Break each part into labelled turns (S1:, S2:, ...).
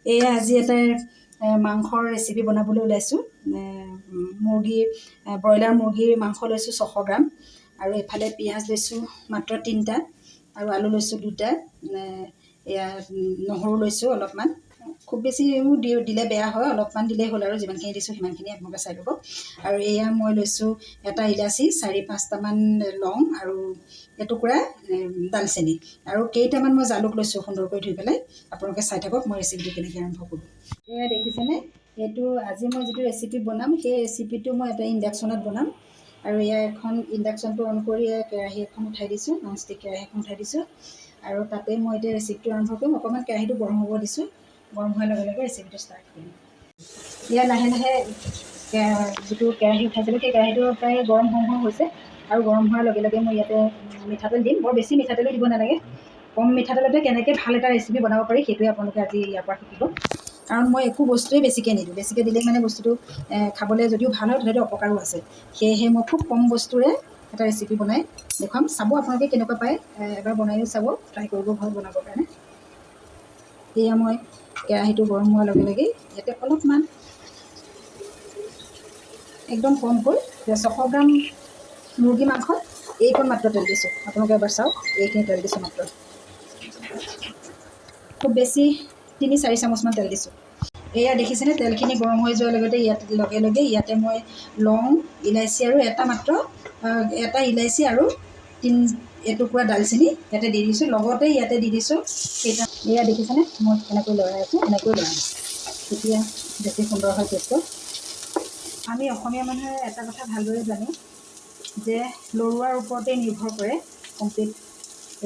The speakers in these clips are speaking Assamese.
S1: এয়া আজি এটা মাংসৰ ৰেচিপি বনাবলৈ ওলাইছোঁ। ব্ৰইলাৰ মুৰ্গীৰ মাংস লৈছোঁ 600 গ্ৰাম, আৰু এফালে পিঁয়াজ লৈছোঁ মাত্ৰ 3টা, আৰু আলু লৈছোঁ 2টা, এয়া নহৰু লৈছোঁ অলপমান, খুব বেছি দিলে বেয়া হয়, অলপমান দিলেই হ'ল, আৰু যিমানখিনি দিছোঁ সিমানখিনি আপোনালোকে চাই ল'ব। আৰু এয়া মই লৈছোঁ এটা ইলাচি, 4-5টামান লং, আৰু এটুকুৰা দালচেনি, আৰু কেইটামান মই জালুক লৈছোঁ সুন্দৰকৈ ধুই পেলাই। আপোনালোকে চাই থাকক মই ৰেচিপিটো কেনেকৈ আৰম্ভ কৰোঁ। এয়া দেখিছেনে, এইটো আজি মই যিটো ৰেচিপি বনাম সেই ৰেচিপিটো মই এটা ইণ্ডাকশ্যনত বনাম। আৰু এয়া এখন ইণ্ডাকশ্যনটো অন কৰি কেৰাহী এখন উঠাই দিছোঁ, নন ষ্টিক কেৰাহী এখন উঠাই দিছোঁ, আৰু তাতে মই এতিয়া ৰেচিপিটো আৰম্ভ কৰিম। অকণমান কেৰাহীটো গৰম হ'ব দিছোঁ, গৰম হোৱাৰ লগে লগে ৰেচিপিটো ষ্টাৰ্ট কৰিম। এয়া লাহে লাহে যিটো কেৰাহী উঠাইছিলোঁ সেই কেৰাহীটো প্ৰায় গৰম হওঁ হৈছে, আৰু গৰম হোৱাৰ লগে লগে মই ইয়াতে মিঠাতেল দিম। বৰ বেছি মিঠাতেলো দিব নালাগে, কম মিঠাতেলতে কেনেকৈ ভাল এটা ৰেচিপি বনাব পাৰি সেইটোৱে আপোনালোকে আজি ইয়াৰ পৰা শিকিব। কাৰণ মই একো বস্তুৱেই বেছিকৈ নিদিওঁ, বেছিকৈ দিলে মানে বস্তুটো খাবলৈ যদিও ভাল হয় তথাপিও অপকাৰো আছে। সেয়েহে মই খুব কম বস্তুৰে এটা ৰেচিপি বনাই দেখুৱাম। চাব আপোনালোকে কেনেকুৱা পায়, এবাৰ বনায়ো চাব, ট্ৰাই কৰিব ঘৰত বনাবৰ কাৰণে। এয়া মই কেৰাহীটো গৰম হোৱাৰ লগে লগেই ইয়াতে অলপমান একদম কমকৈ 600 গ্ৰাম মুৰ্গী মাংসত এইকণ মাত্ৰ তেল দিছোঁ। আপোনালোকে এবাৰ চাওক, এইখিনি তেল দিছোঁ মাত্ৰ, খুব বেছি 3-4 চামুচমান তেল দিছোঁ। এয়া দেখিছেনে, তেলখিনি গৰম হৈ যোৱাৰ লগে লগে ইয়াতে মই লং, ইলাচি, আৰু এটা ইলাচি আৰু এটুকুৰা দালচেনি ইয়াতে দি দিছোঁ। লগতে ইয়াতে দি দিছোঁ এয়া দেখিছেনে, মই এনেকৈ লৰাই আছোঁ, এনেকৈ লৰাই আছোঁ, তেতিয়া বেছি সুন্দৰ হয় টেষ্টটো। আমি অসমীয়া মানুহে এটা কথা ভালদৰে জানো যে লৰোৱাৰ ওপৰতে নিৰ্ভৰ কৰে কমপ্লিট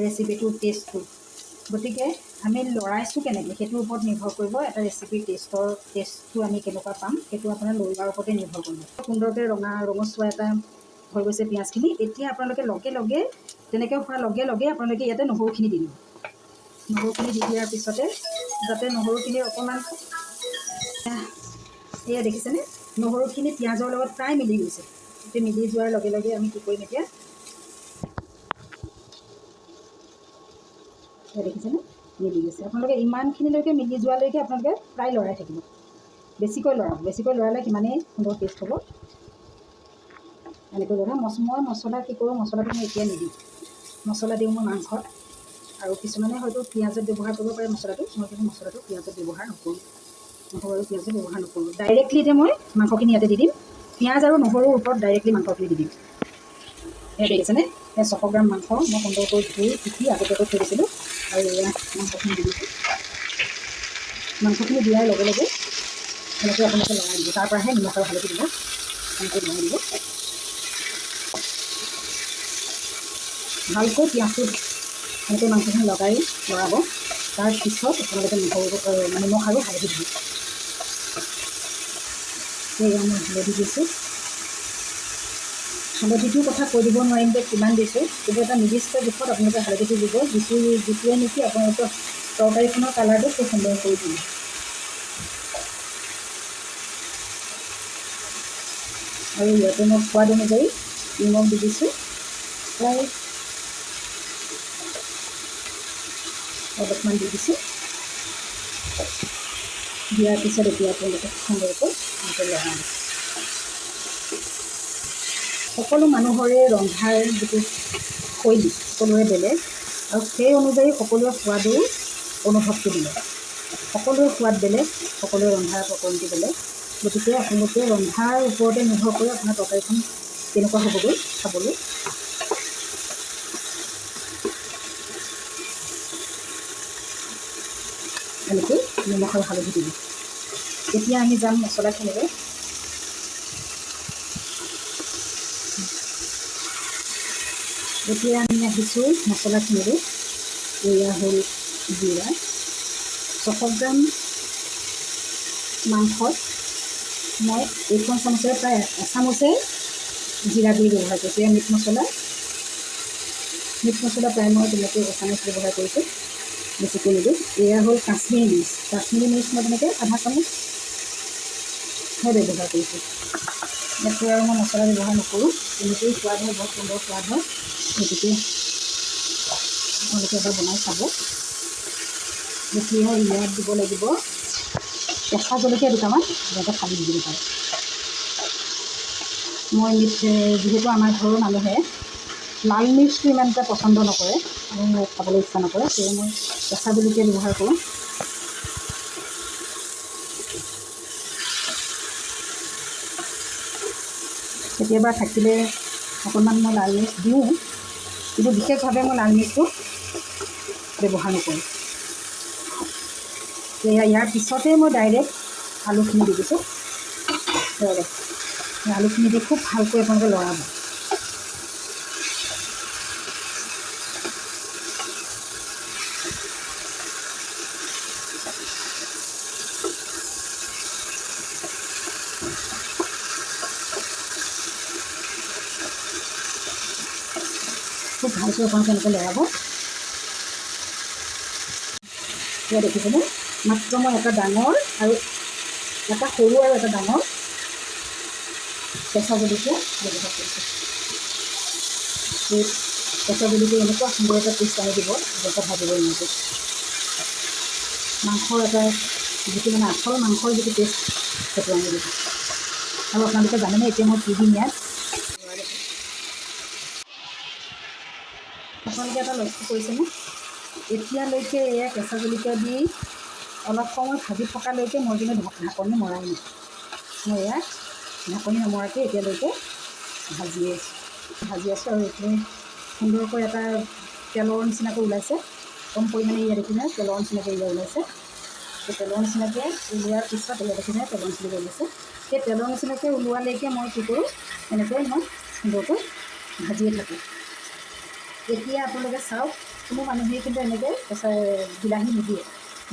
S1: ৰেচিপিটোৰ টেষ্টটো। গতিকে আমি লৰাইছোঁ কেনেকৈ সেইটোৰ ওপৰত নিৰ্ভৰ কৰিব এটা ৰেচিপিৰ টেষ্টটো আমি কেনেকুৱা পাম, সেইটো আপোনাৰ লৰোৱাৰ ওপৰতে নিৰ্ভৰ কৰিব। সুন্দৰকৈ ৰঙচুৱা এটা হৈ গৈছে পিঁয়াজখিনি। এতিয়া আপোনালোকে লগে লগে তেনেকৈ হোৱাৰ লগে লগে আপোনালোকে ইয়াতে নহৰুখিনি দি দিব। নহৰুখিনি দি দিয়াৰ পিছতে যাতে নহৰুখিনি অকণমান, এয়া দেখিছেনে, নহৰুখিনি পিঁয়াজৰ লগত প্ৰায় মিলি গৈছে। এতিয়া মিলি যোৱাৰ লগে লগে আমি কি কৰিম, এতিয়া দেখিছেনে মিলি গৈছে। আপোনালোকে ইমানখিনিলৈকে মিলি যোৱালৈকে আপোনালোকে প্ৰায় লৰাই থাকিব, বেছিকৈ লৰাব, বেছিকৈ লৰালে সিমানেই সুন্দৰ টেষ্ট হ'ব। এনেকৈ লৰাই মই মছলা কি কৰোঁ, মছলাটো মই এতিয়া নিদিওঁ, মছলা দিওঁ মই মাংসত, আৰু কিছুমানে হয়তো পিঁয়াজত ব্যৱহাৰ কৰিব পাৰে মছলাটো, মই কিন্তু মছলাটো পিঁয়াজত ব্যৱহাৰ নকৰোঁ, নহৰু আৰু পিঁয়াজত ব্যৱহাৰ নকৰোঁ। ডাইৰেক্টলি এতিয়া মই মাংসখিনি ইয়াতে দি দিম, পিঁয়াজ আৰু নহৰুৰ ওপৰত ডাইৰেক্টলি মাংসখিনি দি দিম। এই দেখিছেনে, এই 600 গ্ৰাম মাংস মই সুন্দৰকৈ ধুই পিঠি আগতীয়াকৈ থৈ দিছিলোঁ, আৰু এয়া মাংসখিনি দি দিছোঁ। মাংসখিনি দিয়াৰ লগে লগে এনেকৈ আপোনালোকে লৰাই দিব, তাৰ পৰাহে নিমখ আৰু হালধি দিব, এনেকৈ লৰাই দিব ভালকৈ। পিঁয়াজটো এনেকৈ মাংসখিনি লৰাব, তাৰপিছত আপোনালোকে নিমখ আৰু হালধি দিব। সেয়া মই হালধি দিছোঁ, হালধিটোৰ কথা কৈ দিব নোৱাৰিম যে কিমান দিছোঁ, কিন্তু এটা নিৰ্দিষ্ট জোখত আপোনালোকে হালধিটো দিব, যিটোৱে নেকি আপোনালোকৰ তৰকাৰীখনৰ কালাৰটো খুব সুন্দৰ কৰি দিব। আৰু ইয়াতে মই সোৱাদ অনুযায়ী নিমখ দি দিছোঁ, প্ৰায় অলপমান দি দিছোঁ। দিয়াৰ পিছত এতিয়া আপোনালোকে সুন্দৰকৈ লৰাই দিছোঁ। সকলো মানুহৰে ৰন্ধাৰ যিটো শৈলী সকলোৰে বেলেগ, আৰু সেই অনুযায়ী সকলোৰে সোৱাদো অনুভৱটো বেলেগ, সকলোৰে সোৱাদ বেলেগ, সকলোৰে ৰন্ধাৰ প্ৰকৰণটো বেলেগ। গতিকে আপোনালোকে ৰন্ধাৰ ওপৰতে নিৰ্ভৰ কৰি আপোনাৰ তৰকাৰীখন কেনেকুৱা হ'বগৈ খাবলৈ। এনেকৈ নিমখ আৰু হালধি দিম। এতিয়া আমি যাম মছলাখিনিলৈ। এতিয়া আমি আহিছোঁ মছলাখিনিলৈ। এয়া হ'ল জিৰা, 600 গ্ৰাম মাংসত মই এইখন চামুচেৰে প্ৰায় এচামুচে জিৰা গুড়ি ব্যৱহাৰ কৰিছোঁ। এয়া মিট মছলা প্ৰায় মই তেনেকৈ এচামুচ ব্যৱহাৰ কৰিছোঁ, বেছিকৈ নিদিওঁ। এয়া হ'ল কাশ্মীৰী মিৰ্চ মই তেনেকৈ আধা চামুচহে ব্যৱহাৰ কৰিছোঁ। ইয়াতকৈ আৰু মই মছলা ব্যৱহাৰ নকৰোঁ, তেনেকৈয়ে সোৱাদ হয়, বহুত সুন্দৰ সোৱাদ হয়। গতিকে আপোনালোকে এবাৰ বনাই চাব। এতিয়া ইয়াত দিব লাগিব কেঁচা জলকীয়া দুটামান ইয়াতে ফালি দি দিব পাৰে। মই যিহেতু আমাৰ ঘৰৰ মানুহে লাল মিৰ্চটো ইমান এটা পচন্দ নকৰে আৰু খাবলৈ ইচ্ছা নকৰে, সেয়ে মই কেঁচা জলকীয়া ব্যৱহাৰ কৰোঁ। কেতিয়াবা থাকিলে অকণমান মই লাল মিৰ্চ দিওঁ, কিন্তু বিশেষভাৱে মই লাল মিৰ্চটো ব্যৱহাৰ নকৰোঁ। ইয়াৰ পিছতেই মই ডাইৰেক্ট আলুখিনি দি দিছোঁ। আলুখিনি দি খুব ভালকৈ আপোনালোকে লৰাব। খুব ভালকৈ আপোনালোকে এনেকৈ লৰাব। এয়া দেখিছেনে, মাত্ৰ মই এটা ডাঙৰ আৰু এটা সৰু আৰু এটা ডাঙৰ কেঁচা জলকীয়া ব্যৱহাৰ কৰিছোঁ। সেই কেঁচা জলকীয়া এনেকুৱা সুন্দৰ এটা টেষ্ট আনি দিব, যেনেকৈ ভাজিব নোৱাৰিব। মাংসৰ এটা যিটো মানে আচল মাংসৰ যিটো টেষ্ট সেইটো আনি দিব। আৰু আপোনালোকে জানেনে এতিয়া মই কি দিম ইয়াত? আপোনালোকে এটা লক্ষ্য কৰিছেনে, এতিয়ালৈকে এয়া কেঁচা জলকীয়া দি অলপ সময় ভাজি থকালৈকে মই কিন্তু ঢাকনি মৰাই নাই। মই এয়া ঢাকনি নমৰাকৈ এতিয়ালৈকে ভাজি আছোঁ আৰু এইখিনি সুন্দৰকৈ এটা তেলৰ নিচিনাকৈ ওলাইছে। কম পৰিমাণে ইয়াত দেখিনে তেলৰ নিচিনাকৈ ওলাইছে। সেই তেলৰ নিচিনাকৈ ওলোৱাৰ পিছত ইয়াত দেখিনে তেলৰ নিচিনাকৈ ওলাইছে। সেই তেলৰ নিচিনাকৈ ওলোৱালৈকে মই কি কৰোঁ, এনেকৈ মই সুন্দৰকৈ ভাজিয়ে থাকোঁ। এতিয়া আপোনালোকে চাওক, কোনো মানুহেই কিন্তু এনেকৈ বিলাহী নিদিয়ে।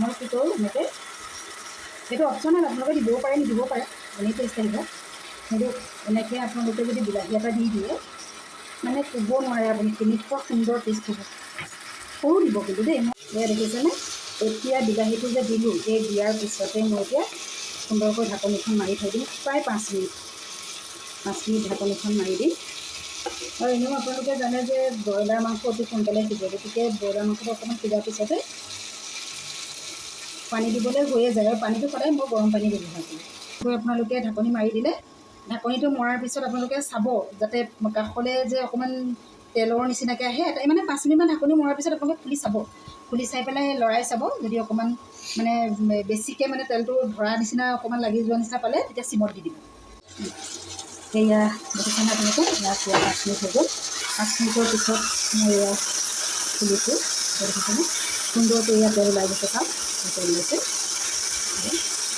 S1: মই কি কৰোঁ, এনেকৈ সেইটো অপশ্যনেল, আপোনালোকে দিবও পাৰে নিদিবও পাৰে, এনেই টেষ্ট আহিব। কিন্তু এনেকৈ আপোনালোকে যদি বিলাহী এটা দি দিয়ে, মানে ক'ব নোৱাৰে আপুনি কেনেকুৱা সুন্দৰ টেষ্ট হ'ব। সৰু দিব কিন্তু দেই। মই এয়া দেখিছেনে, এতিয়া বিলাহীটো যে দিলোঁ, এই দিয়াৰ পিছতে মই এতিয়া সুন্দৰকৈ ঢাকনিখন মাৰি থৈ দিম প্ৰায় 5 মিনিট ঢাকনিখন মাৰি দিম। আৰু এনেও আপোনালোকে জানে যে ব্ৰইলাৰ মাংস অতি সোনকালে সিজে, গতিকে ব্ৰইলাৰ মাংসটো অকণমান সিজাৰ পিছতে পানী দিবলৈ হৈয়ে যায়। আৰু পানীটো সদায় মই গৰম পানী ব্যৱহাৰ কৰোঁ। আপোনালোকে ঢাকনি মাৰি দিলে, ঢাকনিটো মৰাৰ পিছত আপোনালোকে চাব যাতে কাষলৈ যে অকণমান তেলৰ নিচিনাকৈ আহে। মানে 5 মিনিটমান ঢাকনি মৰাৰ পিছত আপোনালোকে খুলি চাব, খুলি চাই পেলাই লৰাই চাব। যদি অকণমান মানে বেছিকৈ মানে তেলটো ধৰা নিচিনা অকণমান লাগি যোৱা নিচিনা পালে, তেতিয়া চিমত দি দিব। এয়া দেখিছেনে আপোনালোকে, ইয়াত 5 মিনিট হৈ গ'ল। 5 মিনিটৰ পিছত মই এয়া খুলিছোঁ, দেখিছেনে সুন্দৰকৈ এয়া তেল ওলাই গৈছে। চাওক তেল ওলাইছে,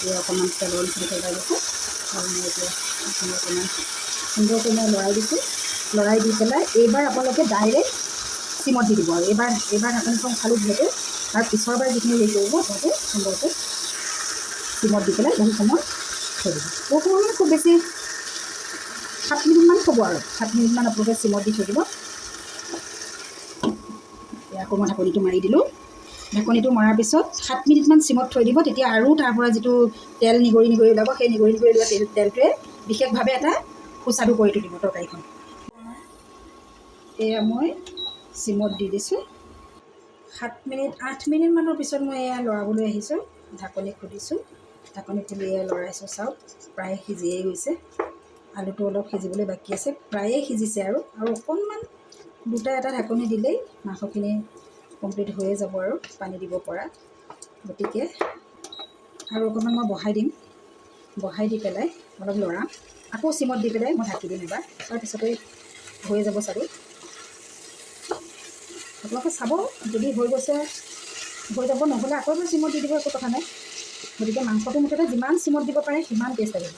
S1: এয়া অকণমান তেলৰ নিচিনাকৈ ওলাই গৈছে। আৰু মই এতিয়া অকণমান সুন্দৰকৈ মই লৰাই দিছোঁ। লৰাই দি পেলাই এইবাৰ আপোনালোকে ডাইৰেক্ট চিমত দি দিব। আৰু এইবাৰ ঢাকনিখন খালোঁ যিহেতু, তাৰ পিছৰবাৰ যিখিনি হেৰি কৰিব আপোনালোকে সুন্দৰকৈ চিমত দি পেলাই বহু সময় থৈ দিব। বহু সময় মানে খুব বেছি 7 মিনিটমান থ'ব আৰু 7 মিনিটমান আপোনালোকে চিমত দি থৈ দিব। আকৌ মই ঢাকনিটো মাৰি দিলোঁ। ঢাকনিটো মৰাৰ পিছত 7 মিনিটমান চিমত থৈ দিব। তেতিয়া আৰু তাৰ পৰা যিটো তেল নিগৰি ওলাব, সেই নিগৰি ওলোৱা তেলটোৱে বিশেষভাৱে এটা সুস্বাদু কৰি তুলিব তৰকাৰীখন। এয়া মই চিমত দি দিছোঁ। 8 মিনিটমানৰ পিছত মই এয়া লৰাবলৈ আহিছোঁ। ঢাকনি খুলিছোঁ, ঢাকনি খুলি এয়া লৰাইছোঁ। চাওক প্ৰায় সিজিয়েই গৈছে। আলুটো অলপ সিজিবলৈ বাকী আছে, প্ৰায়ে সিজিছে। আৰু অকণমান দুটা এটা ঢাকনি দিলেই মাংসখিনি কমপ্লিট হৈয়ে যাব আৰু পানী দিব পৰা। গতিকে আৰু অকণমান মই বঢ়াই দিম। বঢ়াই দি পেলাই অলপ লৰাম, আকৌ চিমত দি পেলাই মই ঢাকি দিম এবাৰ। তাৰপিছতেই হৈ যাব চাগৈ। আপোনালোকে চাব, যদি হৈ গৈছে হৈ যাব, নহ'লে আকৌ এবাৰ চিমত দি দিব, একো কথা নাই। গতিকে মাংসটো মুঠতে যিমান চিমত দিব পাৰে সিমান টেষ্ট আহিব।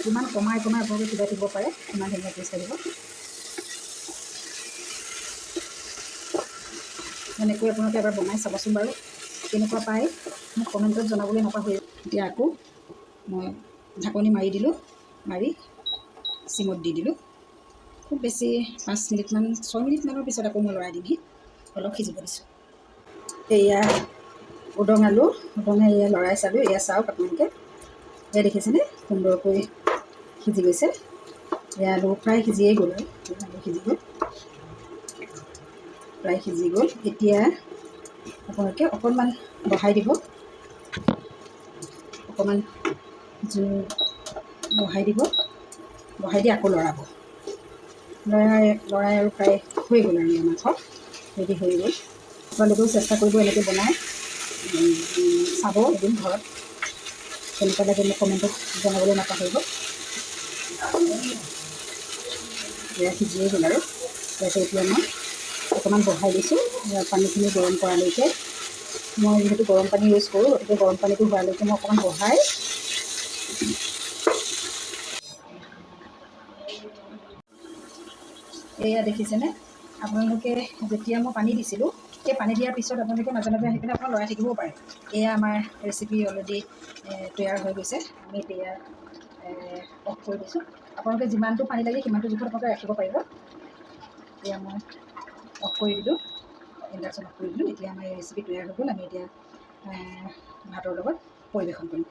S1: যিমান কমাই আপোনালোকে সিজাই দিব পাৰে সিমান ধুনীয়া টেষ্ট আহিব। এনেকৈ আপোনালোকে এবাৰ বনাই চাবচোন বাৰু, কেনেকুৱা পায় মোক কমেণ্টত জনাবলৈ নাপাহৰিব। এতিয়া আকৌ মই ঢাকনি মাৰি দিলোঁ, মাৰি চিমত দি দিলোঁ। খুব বেছি 5 মিনিটমান 6 মিনিটমানৰ পিছত আকৌ মই লৰাই দিমহি, অলপ সিজিব দিছোঁ। এয়া উদঙ আলু এয়া লৰাই চালোঁ। এয়া চাওক আপোনালোকে, এয়া দেখিছেনে সুন্দৰকৈ সিজি গৈছে। এয়া আলু প্ৰায় সিজিয়েই গ'ল আৰু আলু সিজি গ'ল, প্ৰায় সিজি গ'ল। এতিয়া আপোনালোকে অকণমান বঢ়াই দিব। অকণমান জুই বঢ়াই দিব, বঢ়াই দি আকৌ লৰাই আৰু প্ৰায় হৈ গ'ল আৰু মাংস ৰেডি হৈ গ'ল। আপোনালোকেও চেষ্টা কৰিব এনেকৈ বনাই চাব এদিন ঘৰত, কেনেকুৱা লাগে মোক কমেণ্টত জনাবলৈ নাপাহৰিব। এয়া সিজিয়ে গ'ল আৰু তাৰপিছত এতিয়া মই অকণমান বঢ়াই দিছোঁ পানীখিনি গৰম কৰালৈকে। মই যিহেতু গৰম পানী ইউজ কৰোঁ, গতিকে গৰম পানীটো হোৱালৈকে মই অকণমান বঢ়াই এয়া দেখিছেনে আপোনালোকে, যেতিয়া মই পানী দিছিলোঁ সেই পানী দিয়াৰ পিছত আপোনালোকে মাজে মাজে আহি পিনে আপোনাৰ লৰাই থাকিবও পাৰে। এয়া আমাৰ ৰেচিপি অলৰেডি তৈয়াৰ হৈ গৈছে। আমি এতিয়া অফ কৰি দিছোঁ। আপোনালোকে যিমানটো পানী লাগে সিমানটো জোখত আপোনালোকে ৰাখিব পাৰিব। এতিয়া মই অফ কৰি দিলোঁ, ইণ্ডাকশ্যন অফ কৰি দিলোঁ। এতিয়া আমাৰ এই ৰেচিপি তৈয়াৰ হৈ গ'ল। আমি এতিয়া ভাতৰ লগত পৰিৱেশন কৰিম।